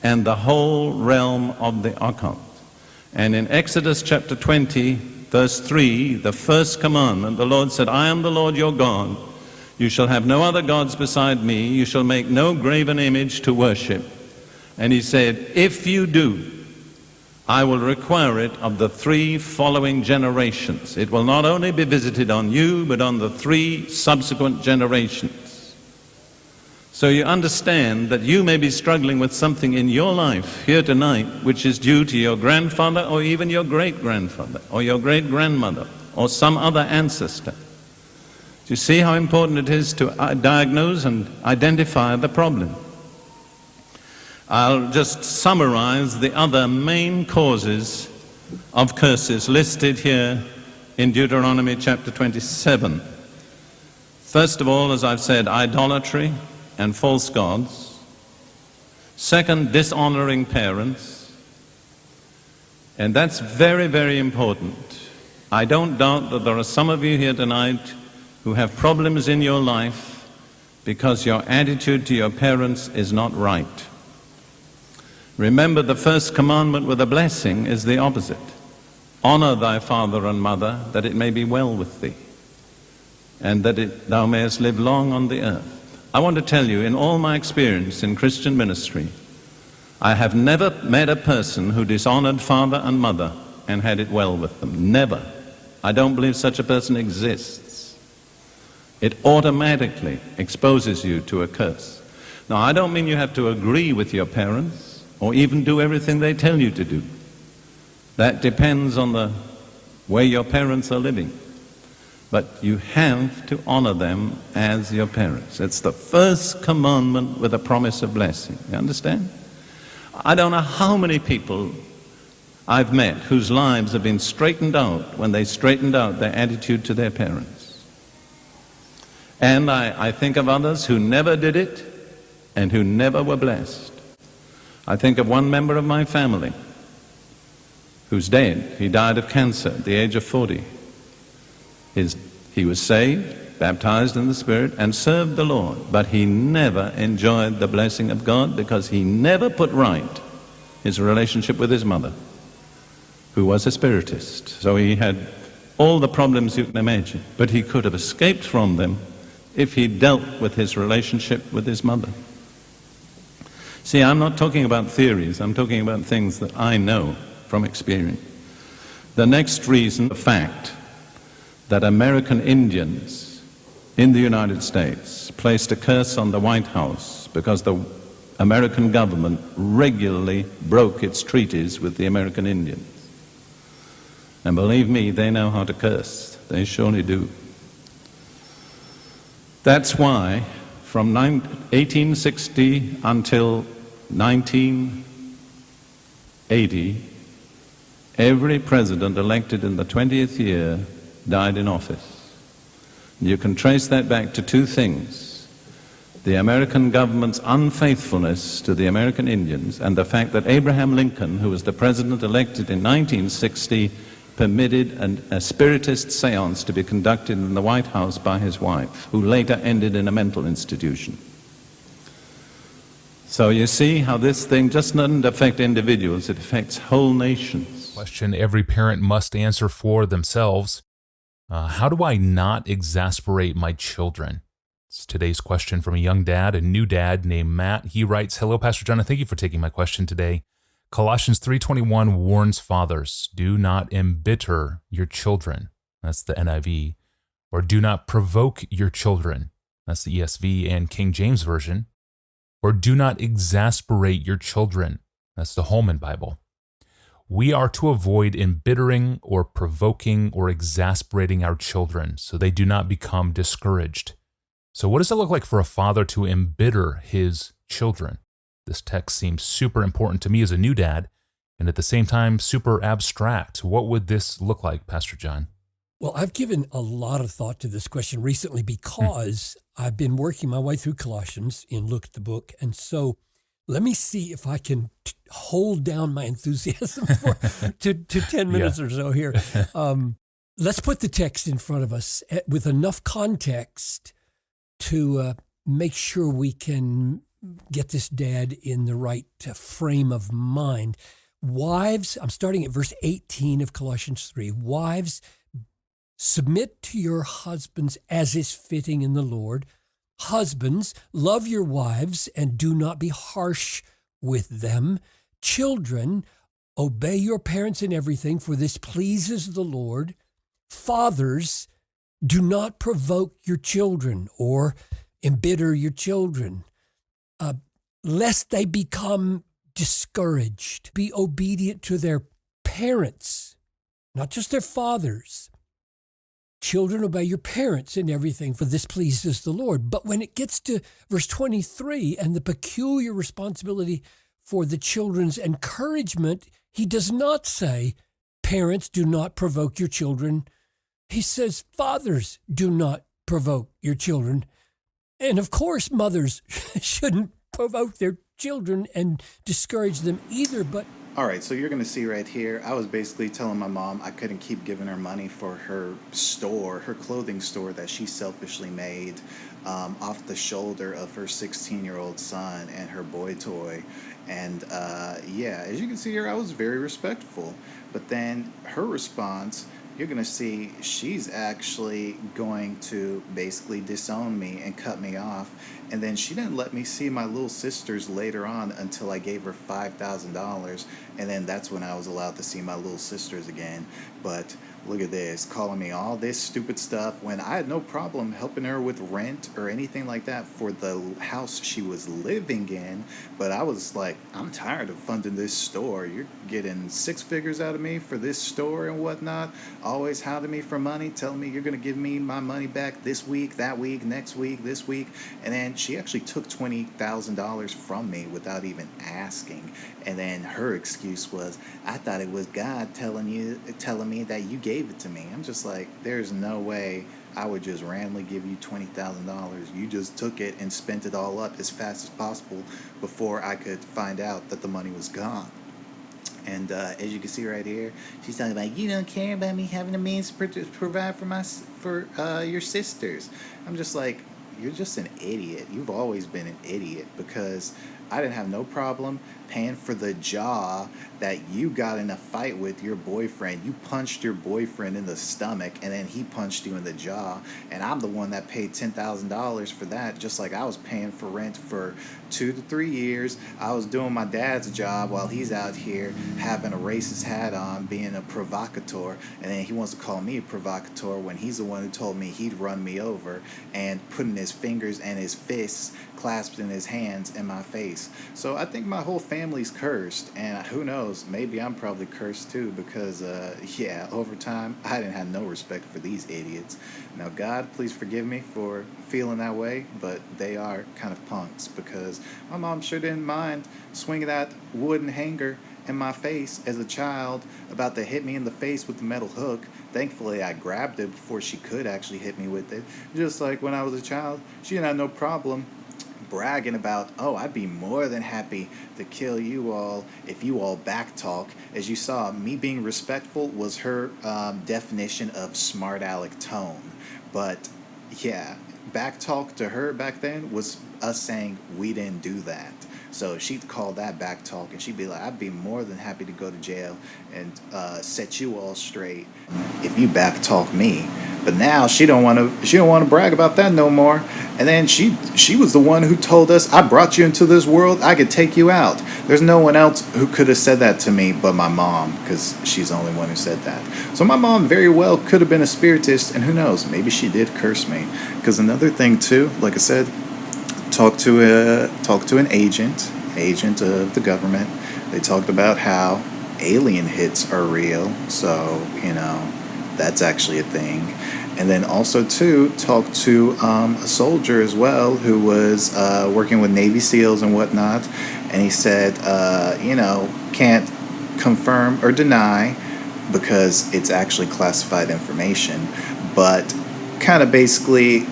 and the whole realm of the occult. And in Exodus chapter 20, verse 3, the first commandment, the Lord said, I am the Lord your God. You shall have no other gods beside me. You shall make no graven image to worship. And he said, if you do, I will require it of the 3 following generations. It will not only be visited on you, but on the 3 subsequent generations. So you understand that you may be struggling with something in your life here tonight which is due to your grandfather or even your great-grandfather or your great-grandmother or some other ancestor. Do you see how important it is to diagnose and identify the problem? I'll just summarize the other main causes of curses listed here in Deuteronomy chapter 27. First of all, as I've said, idolatry and false gods. Second, dishonoring parents. And that's very, very important. I don't doubt that there are some of you here tonight who have problems in your life because your attitude to your parents is not right. Remember, the first commandment with a blessing is the opposite. Honor thy father and mother, that it may be well with thee, and that thou mayest live long on the earth. I want to tell you, in all my experience in Christian ministry, I have never met a person who dishonored father and mother and had it well with them. Never. I don't believe such a person exists. It automatically exposes you to a curse. Now, I don't mean you have to agree with your parents or even do everything they tell you to do. That depends on the way your parents are living. But you have to honor them as your parents. It's the first commandment with a promise of blessing. You understand? I don't know how many people I've met whose lives have been straightened out when they straightened out their attitude to their parents. And I think of others who never did it and who never were blessed. I think of one member of my family who's dead. He died of cancer at the age of 40. He was saved, baptized in the Spirit, and served the Lord, but he never enjoyed the blessing of God because he never put right his relationship with his mother, who was a spiritist. So he had all the problems you can imagine, but he could have escaped from them if he dealt with his relationship with his mother. See, I'm not talking about theories, I'm talking about things that I know from experience. The next reason, the fact that American Indians in the United States placed a curse on the White House because the American government regularly broke its treaties with the American Indians. And believe me, they know how to curse. They surely do. That's why from 1860 until 1980, every president elected in the 20th year died in office. You can trace that back to 2 things: the American government's unfaithfulness to the American Indians and the fact that Abraham Lincoln, who was the president elected in 1960, permitted a spiritist seance to be conducted in the White House by his wife, who later ended in a mental institution. So you see how this thing just doesn't affect individuals, it affects whole nations. Question every parent must answer for themselves. How do I not exasperate my children? It's today's question from a young dad, a new dad named Matt. He writes, hello, Pastor John, and thank you for taking my question today. Colossians 3:21 warns fathers, do not embitter your children. That's the NIV. Or do not provoke your children. That's the ESV and King James Version. Or do not exasperate your children. That's the Holman Bible. We are to avoid embittering or provoking or exasperating our children so they do not become discouraged. So what does it look like for a father to embitter his children? This text seems super important to me as a new dad, and at the same time, super abstract. What would this look like, Pastor John? Well, I've given a lot of thought to this question recently because I've been working my way through Colossians in Look at the Book. And so let me see if I can hold down my enthusiasm to 10 minutes or so here. Let's put the text in front of us with enough context to make sure we can get this dad in the right frame of mind. Wives, I'm starting at verse 18 of Colossians 3. Wives, submit to your husbands as is fitting in the Lord. Husbands, love your wives and do not be harsh with them. Children, obey your parents in everything, for this pleases the Lord. Fathers, do not provoke your children or embitter your children, lest they become discouraged. Be obedient to their parents, not just their fathers. Children, obey your parents in everything, for this pleases the Lord. But when it gets to verse 23 and the peculiar responsibility for the children's encouragement, he does not say, parents, do not provoke your children. He says, fathers, do not provoke your children. And of course, mothers shouldn't provoke their children and discourage them either, but All right, so you're going to see right here, I was basically telling my mom I couldn't keep giving her money for her store, her clothing store that she selfishly made off the shoulder of her 16-year-old son and her boy toy. And yeah, as you can see here, I was very respectful. But then her response, you're going to see she's actually going to basically disown me and cut me off. And then she didn't let me see my little sisters later on until I gave her $5,000. And then that's when I was allowed to see my little sisters again. But look at this, calling me all this stupid stuff when I had no problem helping her with rent or anything like that for the house she was living in. But I was like, I'm tired of funding this store. You're getting six figures out of me for this store and whatnot. Always hounding me for money, telling me you're going to give me my money back this week, that week, next week, this week. And then she actually took $20,000 from me without even asking. And then her excuse was, I thought it was God telling me that you gave it to me. I'm just like, there's no way I would just randomly give you $20,000. You just took it and spent it all up as fast as possible before I could find out that the money was gone. And as you can see right here, she's talking about, you don't care about me having the means to provide for your sisters. I'm just like, you're just an idiot. You've always been an idiot, because I didn't have no problem paying for the jaw that you got in a fight with your boyfriend. You punched your boyfriend in the stomach, and then he punched you in the jaw. And I'm the one that paid $10,000 for that, just like I was paying for rent for 2 to 3 years. I was doing my dad's job while he's out here having a racist hat on, being a provocateur. And then he wants to call me a provocateur when he's the one who told me he'd run me over and putting his fingers and his fists clasped in his hands in my face. So I think my whole family's cursed, and who knows, maybe I'm probably cursed too, because yeah, over time I didn't have no respect for these idiots. Now God, please forgive me for feeling that way, but they are kind of punks, because my mom sure didn't mind swinging that wooden hanger in my face as a child, about to hit me in the face with the metal hook. Thankfully, I grabbed it before she could actually hit me with it. Just like when I was a child, she didn't have no problem bragging about, oh, I'd be more than happy to kill you all if you all backtalk. As you saw, me being respectful was her definition of smart aleck tone. But yeah, backtalk to her back then was us saying we didn't do that. So she'd call that back talk, and she'd be like, I'd be more than happy to go to jail and set you all straight if you back talk me. But now she don't want to brag about that no more. And then she was the one who told us, I brought you into this world, I could take you out. There's no one else who could have said that to me but my mom, because she's the only one who said that. So my mom very well could have been a spiritist, and who knows, maybe she did curse me. Because another thing too, like I said, talk to an agent of the government. They talked about how alien hits are real, so that's actually a thing. And then also too, talked to a soldier as well who was working with Navy SEALs and whatnot, and he said can't confirm or deny because it's actually classified information, but kind of basically,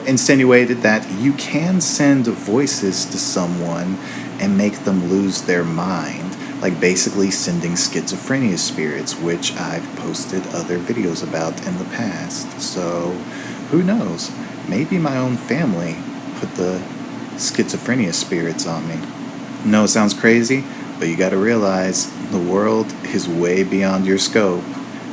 insinuated that you can send voices to someone and make them lose their mind, like basically sending schizophrenia spirits, which I've posted other videos about in the past. So who knows? Maybe my own family put the schizophrenia spirits on me. No, it sounds crazy, but you got to realize the world is way beyond your scope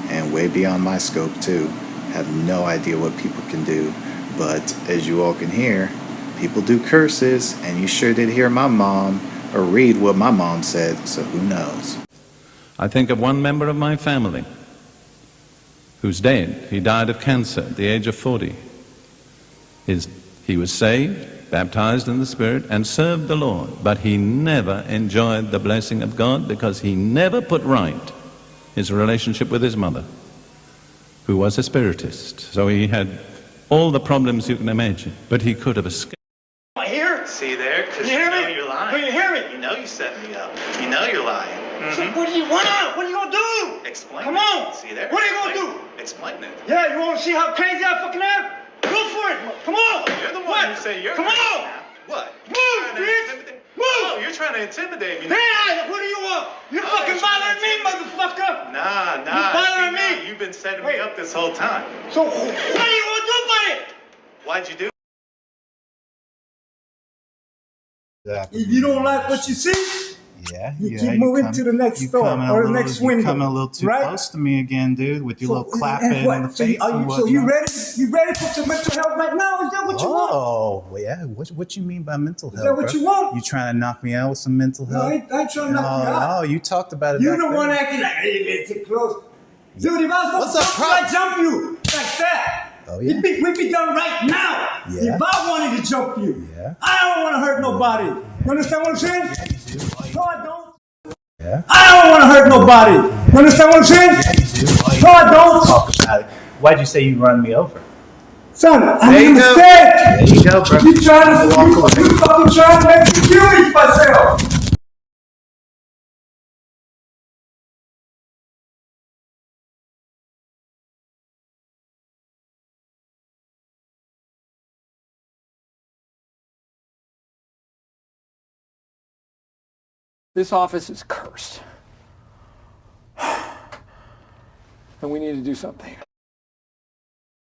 and way beyond my scope too. Have no idea what people can do, but as you all can hear, people do curses, and you sure did hear my mom or read what my mom said, so who knows. I think of one member of my family who's dead. He died of cancer at the age of 40. He was saved, baptized in the Spirit, and served the Lord, but he never enjoyed the blessing of God because he never put right his relationship with his mother, who was a spiritist. So he had all the problems you can imagine, but he could have escaped. I hear? See there? Because You you hear know me? you're lying. Can you hear me? You know you set me up. You know you're lying. So what do you want? What are you gonna do? Explain Come it. on. See there? What are you Explain gonna it. Explain it. Yeah, you wanna see how crazy I fucking am? Go for it. Come on. You're the one What? who say you're Come crazy on. now. What? Move, You're trying to bitch. intimidate- Move. Oh, you're trying to intimidate me. Hey, what do you want? You're Oh, fucking you're trying to bothering me, motherfucker. Nah. You bothering See, me. nah, you've been setting me up this whole time. So what are you gonna do about it? Why'd you do? If you don't like what you see, Yeah, you keep moving to the next store or the next window. You coming a little too right? close to me again, dude, with your little clapping and what? in the So face. and so you whatnot. ready? You ready for some mental health right now? Is that what you want? Oh, well, yeah. What you mean by mental health? that what bro? you want? You trying to knock me out with some mental No, health? I ain't trying to knock you out. Oh, you talked about it. You back the one then. acting like, hey, it's too close. Dude, if I was What's gonna up, jump you, I'd jump you like that. Oh, yeah? We'd be done right now. Yeah. If I wanted to jump you. Yeah. I don't want to hurt nobody. You understand what I'm saying? No, I don't. Yeah. I don't want to hurt nobody. You understand what I'm saying? No, I don't. Talk about it. Why'd you say you run me over? Son, I There made a you go. mistake. There you go, bro. You fucking trying to make me kill myself. This office is cursed. And we need to do something.